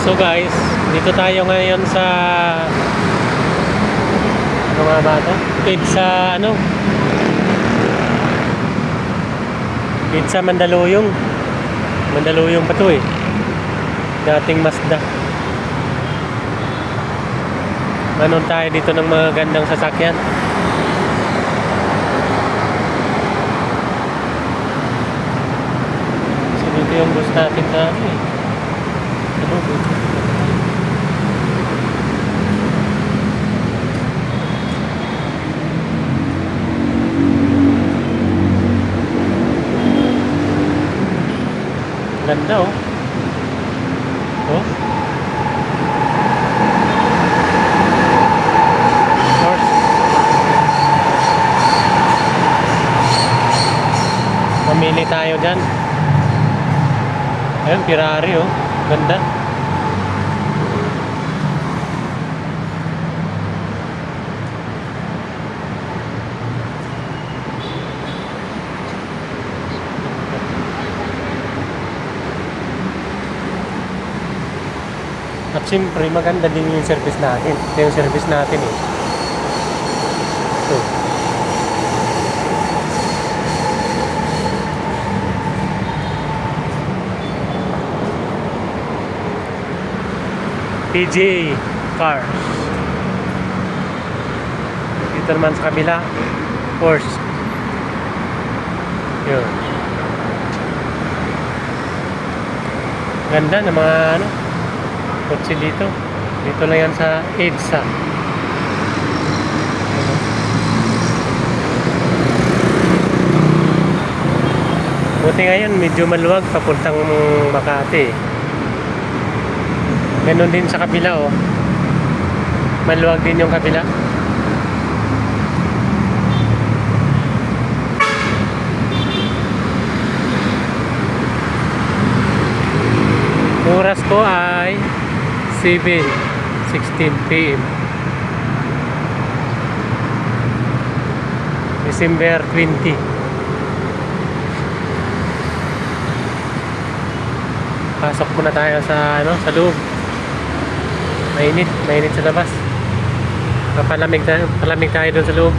So guys, dito tayo ngayon sa ano nga ba ito? Pizza ano? Pizza Mandaluyong. Mandaluyong pa to eh. Dating Mazda. Manon tayo dito ng mga gandang sasakyan. So dito yung bus natin sa ano eh. Ano bus? Ganda oh. Oh. Horse. Mamili tayo dyan. Ayun, Ferrari oh. Ganda. At siyempre, maganda din yung service natin. Ito yung service natin eh. Ito. PGA Cars. Dito naman sa kabila, Porsche. Yun. Ganda ng mga ano kotse dito. Dito lang yan sa EDSA. Buti ngayon medyo maluwag papuntang Makati. Ganon din sa kabila oh. Maluwag din yung kabila. Oras ko ay 7:16 PM. December 20. Pasok muna tayo sa ano, sa loob. Mainit sa labas. Palamig tayo doon sa loob.